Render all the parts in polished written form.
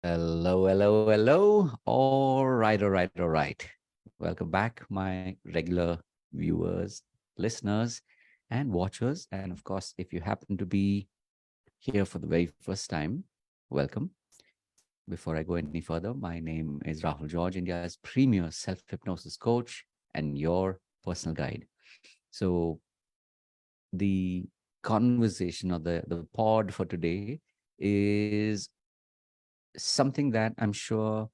Hello, hello, hello. All right, all right, all right. Welcome back, my regular viewers, listeners, and watchers. And of course, if you happen to be here for the very first time, welcome. Before I go any further, my name is Rahul George, India's premier self hypnosis coach and your personal guide. So, the conversation or the pod for today is something that I'm sure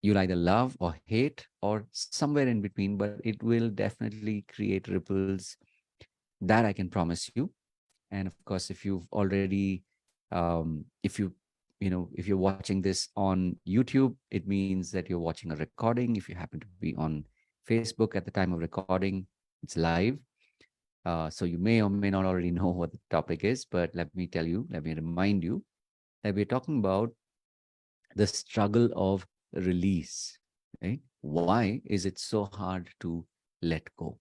you'll either love or hate or somewhere in between, but it will definitely create ripples that I can promise you. And of course, if you've already, if if you're watching this on YouTube, it means that you're watching a recording. If you happen to be on Facebook at the time of recording, it's live. So you may or may not already know what the topic is, but let me remind you that we're talking about the struggle of release, right? Why is it so hard to let go?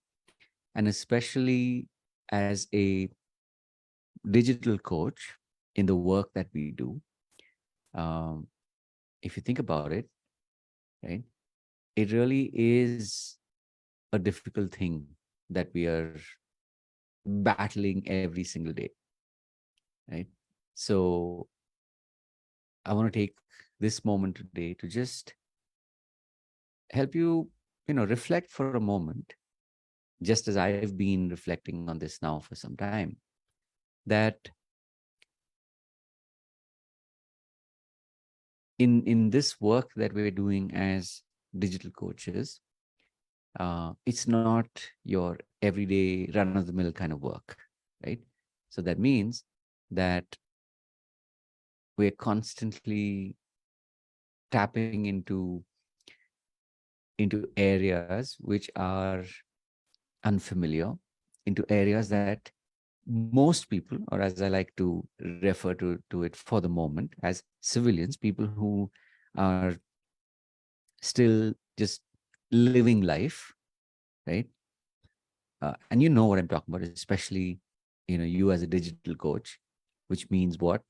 And especially as a digital coach in the work that we do, um, if you think about it, right, it really is a difficult thing that we are battling every single day, right? So I want to take this moment today to just help you, reflect for a moment, just as I've been reflecting on this now for some time, that in this work that we're doing as digital coaches, it's not your everyday run of the mill kind of work, right? So that means that we're constantly tapping into areas which are unfamiliar, into areas that most people, or as I like to refer to it for the moment, as civilians, people who are still just living life, right? And you know what I'm talking about, especially, you as a digital coach, which means what?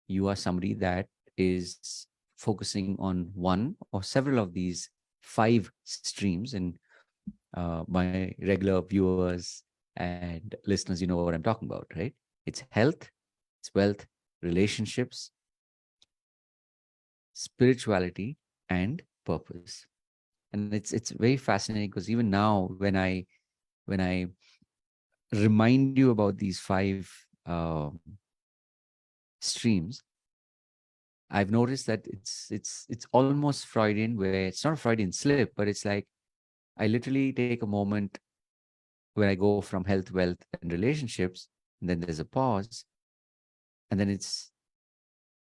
You are somebody that is focusing on one or several of these five streams. And my regular viewers and listeners, you know what I'm talking about, right? It's health, it's wealth, relationships, spirituality, and purpose. And it's very fascinating because even now, when I remind you about these five streams, I've noticed that it's almost Freudian, where it's not a Freudian slip, but it's like I literally take a moment when I go from health, wealth, and relationships, and then there's a pause, and then it's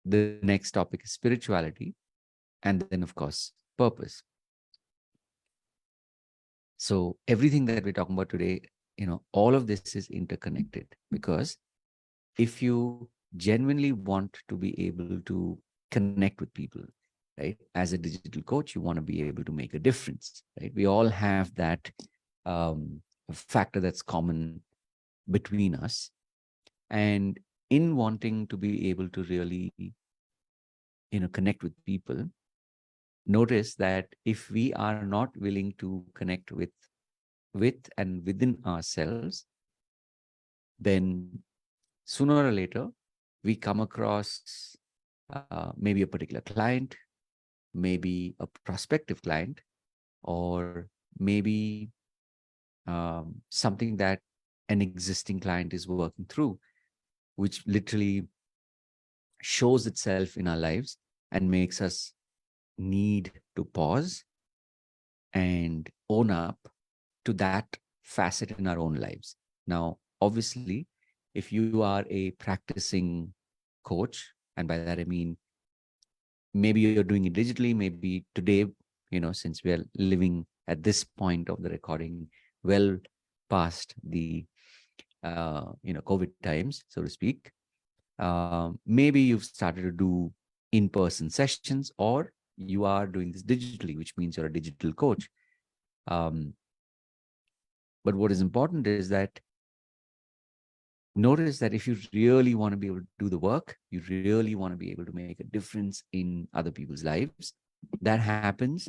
the next topic is spirituality, and then of course purpose. So everything that we're talking about today, all of this is interconnected, because if you genuinely want to be able to connect with people, right, as a digital coach, you want to be able to make a difference, right? We all have that factor that's common between us. And in wanting to be able to really, connect with people, notice that if we are not willing to connect with and within ourselves, then sooner or later we come across maybe a particular client, maybe a prospective client, or maybe something that an existing client is working through, which literally shows itself in our lives and makes us need to pause and own up to that facet in our own lives. Now, obviously, if you are a practicing coach, and by that I mean maybe you're doing it digitally, maybe today, since we're living at this point of the recording, well past the COVID times, so to speak, maybe you've started to do in-person sessions, or you are doing this digitally, which means you're a digital coach. um, but what is important is that notice that if you really want to be able to do the work, you really want to be able to make a difference in other people's lives, that happens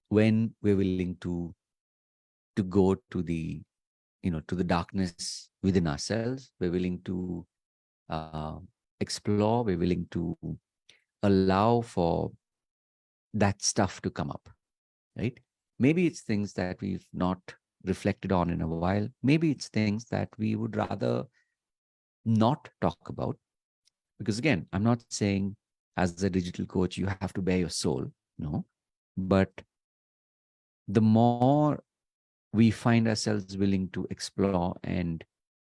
when we're willing to go to the, to the darkness within ourselves. We're willing to uh, explore. We're willing to allow for that stuff to come up, right? Maybe it's things that we've not reflected on in a while. Maybe it's things that we would rather not talk about. Because again, I'm not saying as a digital coach, you have to bare your soul. No. But the more we find ourselves willing to explore and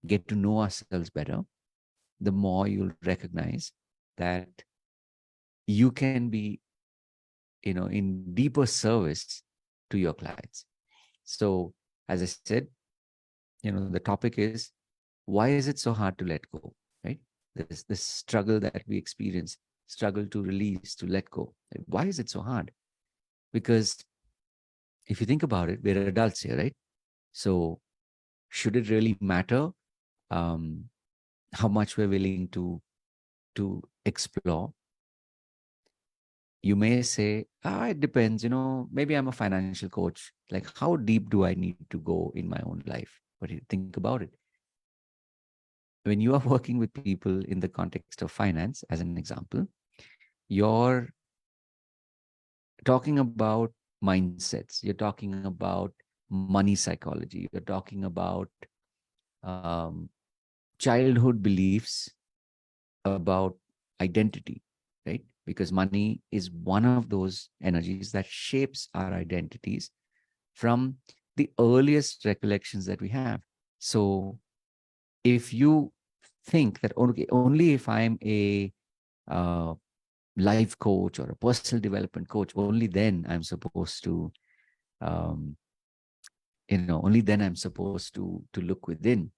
get to know ourselves better, the more you'll recognize that you can be, in deeper service to your clients. So, as I said, the topic is, why is it so hard to let go, right? This struggle that we experience, struggle to release, to let go. Why is it so hard? Because if you think about it, we're adults here, right? So, should it really matter um, how much we're willing to explore? You may say, it depends, maybe I'm a financial coach. Like, how deep do I need to go in my own life? But you think about it. When you are working with people in the context of finance, as an example, you're talking about mindsets, you're talking about money psychology, you're talking about um, childhood beliefs about identity, right? Because money is one of those energies that shapes our identities from the earliest recollections that we have. So if you think that only if I'm a uh, life coach or a personal development coach, only then I'm supposed to, um, only then I'm supposed to look within.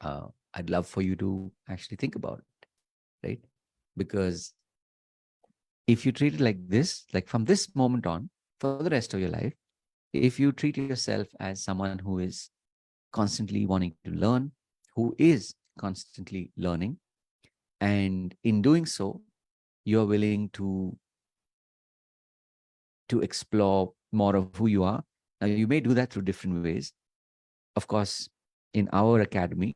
I'd love for you to actually think about it, right? Because if you treat it like this, like from this moment on, for the rest of your life, if you treat yourself as someone who is constantly wanting to learn, who is constantly learning, and in doing so, you're willing to explore more of who you are. Now, you may do that through different ways. Of course, in our academy,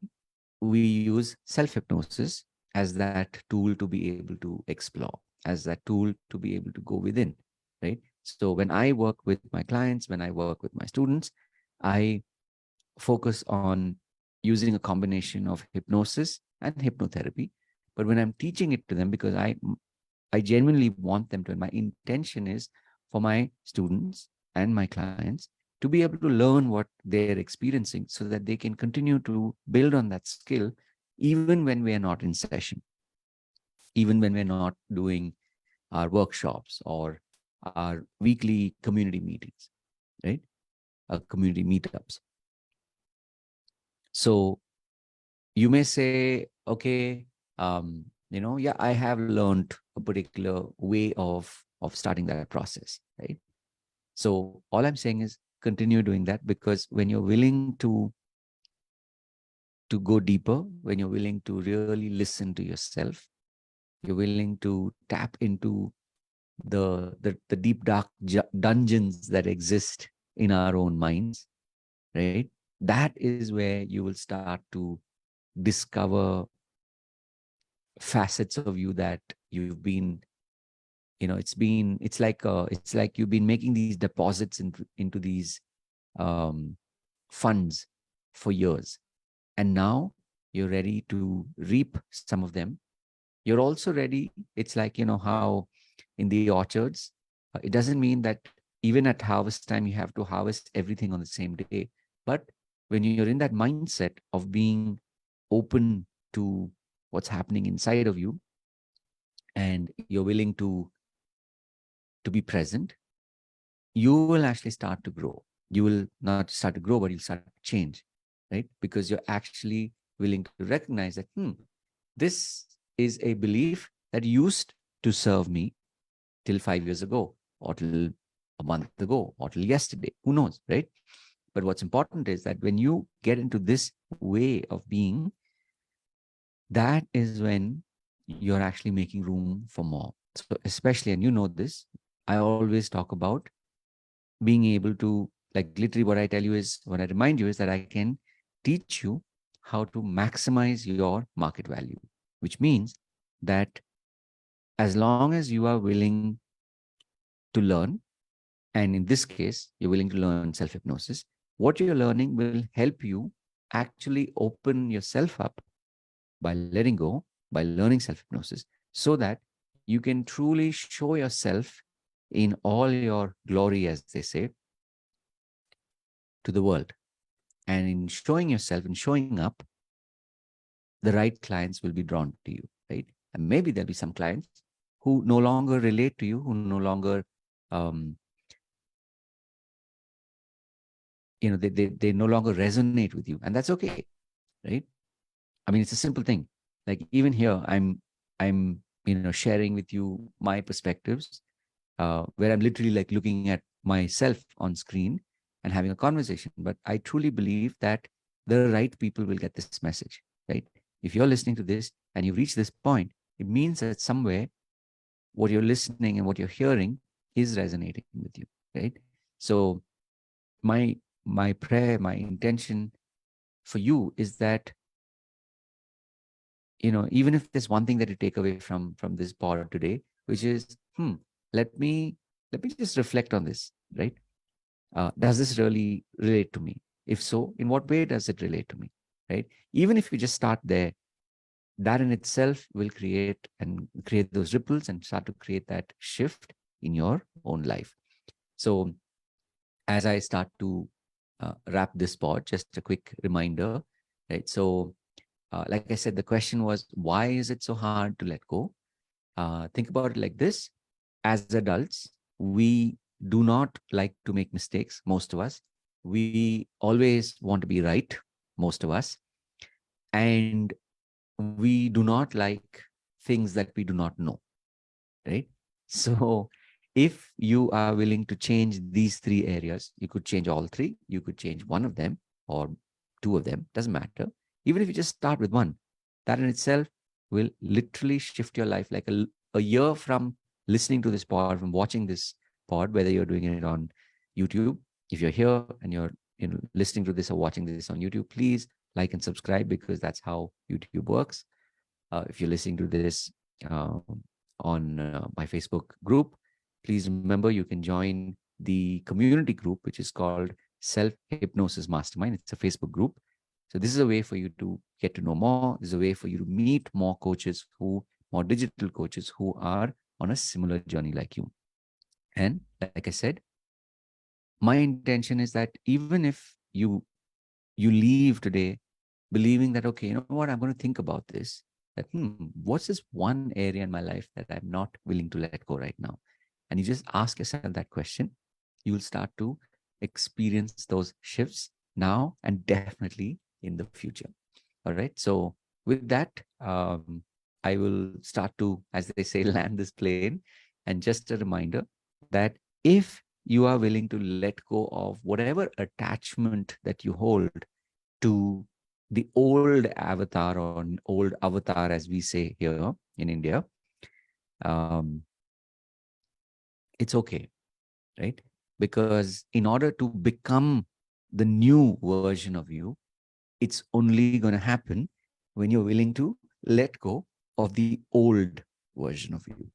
we use self hypnosis as that tool to be able to explore, as that tool to be able to go within, right? So when I work with my clients, when I work with my students, I focus on using a combination of hypnosis and hypnotherapy. But when I'm teaching it to them, because I genuinely want them to, and my intention is for my students and my clients to be able to learn what they're experiencing so that they can continue to build on that skill even when we are not in session, even when we're not doing our workshops or our weekly community meetings, right? Our community meetups. So you may say, okay, yeah, I have learned a particular way of starting that process, right? So all I'm saying is continue doing that, because when you're willing to go deeper, when you're willing to really listen to yourself, you're willing to tap into the deep dark dungeons that exist in our own minds, right? That is where you will start to discover facets of you that you've been, it's like you've been making these deposits into these um, funds for years, and now you're ready to reap some of them. You're also ready. It's like, how in the orchards, it doesn't mean that even at harvest time you have to harvest everything on the same day. But when you're in that mindset of being open to what's happening inside of you, and you're willing to be present, you will actually start to grow. You will not start to grow, but you'll start to change, right? Because you're actually willing to recognize that, this is a belief that used to serve me till 5 years ago, or till a month ago, or till yesterday. Who knows, right? But what's important is that when you get into this way of being, that is when you're actually making room for more. So, especially, and you know this, I always talk about being able to, like, literally what I tell you is, what I remind you is that I can teach you how to maximize your market value, which means that as long as you are willing to learn, and in this case, you're willing to learn self hypnosis, what you're learning will help you actually open yourself up by letting go, by learning self hypnosis, so that you can truly show yourself in all your glory, as they say, to the world. And in showing yourself and showing up, the right clients will be drawn to you, right? And maybe there'll be some clients who no longer relate to you, who no longer, um, they no longer resonate with you, and that's okay, right? I mean, it's a simple thing. Like, even here, I'm sharing with you my perspectives, where I'm literally like looking at myself on screen and having a conversation. But I truly believe that the right people will get this message, right? If you're listening to this and you reach this point, it means that somewhere what you're listening and what you're hearing is resonating with you, right? So my my prayer, my intention for you is that, even if there's one thing that you take away from this pod today, which is, let me let me just reflect on this, right? Does this really relate to me? If so, in what way does it relate to me, right? Even if you just start there, that in itself will create those ripples and start to create that shift in your own life. So as I start to wrap this pod, just a quick reminder, right? So like I said, the question was, why is it so hard to let go? Think about it like this. As adults, we do not like to make mistakes, most of us. We always want to be right, most of us. And we do not like things that we do not know, right? So if you are willing to change these three areas, you could change all three, you could change one of them or two of them, doesn't matter. Even if you just start with one, that in itself will literally shift your life. Like a year from listening to this pod, from watching this pod, whether you're doing it on YouTube, if you're here and you're listening to this or watching this on YouTube, please like and subscribe, because that's how YouTube works. If you're listening to this uh, on my Facebook group, please remember you can join the community group, which is called Self Hypnosis Mastermind. It's a Facebook group. So this is a way for you to get to know more. This is a way for you to meet more coaches, more digital coaches who are on a similar journey like you. And like I said, my intention is that even if you leave today believing that, okay, you know what, I'm going to think about this, that, what's this one area in my life that I'm not willing to let go right now? And you just ask yourself that question, you will start to experience those shifts now and definitely in the future. All right. So with that, I will start to, as they say, land this plane. And just a reminder that if you are willing to let go of whatever attachment that you hold to the old avatar, or old avatar, as we say here in India, um, it's okay, right? Because in order to become the new version of you, it's only going to happen when you're willing to let go of the old version of you,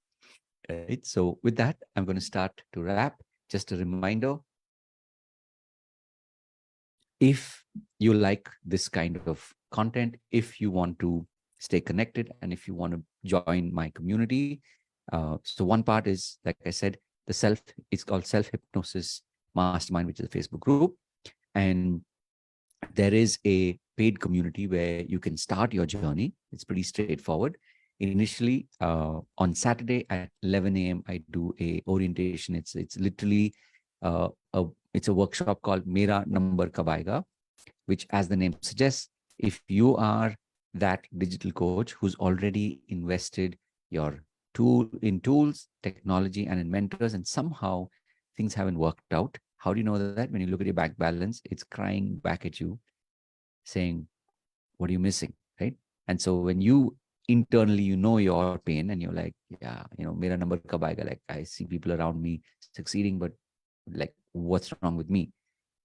right? So with that, I'm going to start to wrap. Just a reminder, if you like this kind of content, if you want to stay connected, and if you want to join my community, so one part is, like I said, it's called Self Hypnosis Mastermind, which is a Facebook group. And there is a paid community where you can start your journey. It's pretty straightforward. Initially, on Saturday at 11 a.m., I do a orientation. It's literally it's a workshop called Mera Number Kabaiga, which, as the name suggests, if you are that digital coach who's already invested your tools, technology, and in mentors, and somehow things haven't worked out, How do you know that? When you look at your bank balance, it's crying back at you saying, what are you missing? Right. And so when you internally, you know your pain and you're like, yeah, mera number kab aayega? Like I see people around me succeeding, but like what's wrong with me?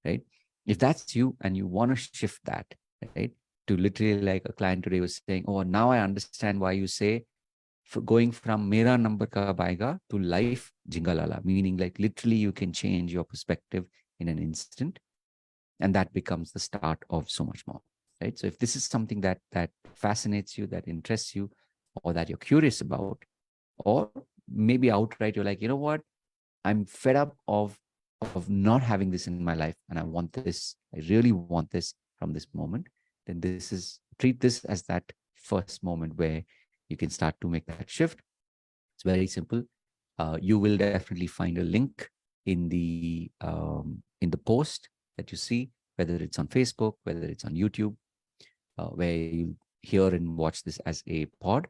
Right. If that's you and you want to shift that, right, to literally like a client today was saying, oh, now I understand why you say for going from mera number ka aayega to life jingalala, meaning like literally you can change your perspective in an instant, and that becomes the start of so much more, right? So if this is something that fascinates you, that interests you, or that you're curious about, or maybe outright you're like, you know what, I'm fed up of not having this in my life and I want this, I really want this from this moment, then this is, treat this as that first moment where you can start to make that shift. It's very simple. You will definitely find a link in the post that you see, whether it's on Facebook, whether it's on YouTube, where you hear and watch this as a pod.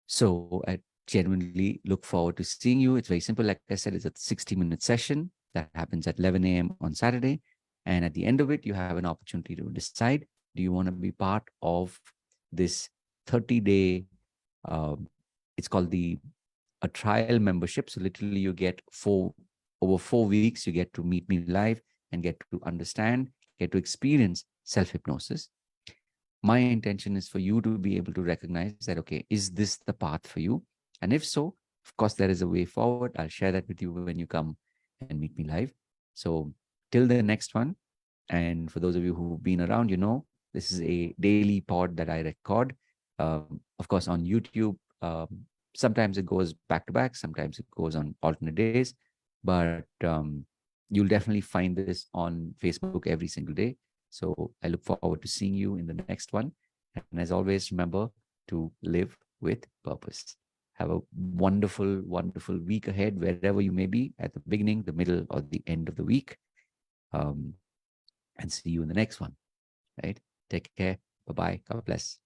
So I genuinely look forward to seeing you. It's very simple. Like I said, it's a 60-minute session that happens at 11 a.m. on Saturday. And at the end of it, you have an opportunity to decide, do you want to be part of this 30-day, um, it's called a trial membership. So literally you get over 4 weeks, you get to meet me live and get to understand, get to experience self-hypnosis. My intention is for you to be able to recognize that, okay, is this the path for you? And if so, of course, there is a way forward. I'll share that with you when you come and meet me live. So till the next one, and for those of you who've been around, this is a daily pod that I record. Of course, on YouTube, sometimes it goes back to back, sometimes it goes on alternate days, but you'll definitely find this on Facebook every single day. So I look forward to seeing you in the next one. And as always, remember to live with purpose. Have a wonderful, wonderful week ahead, wherever you may be, at the beginning, the middle, or the end of the week. Um, and see you in the next one, right? Take care. Bye-bye. God bless.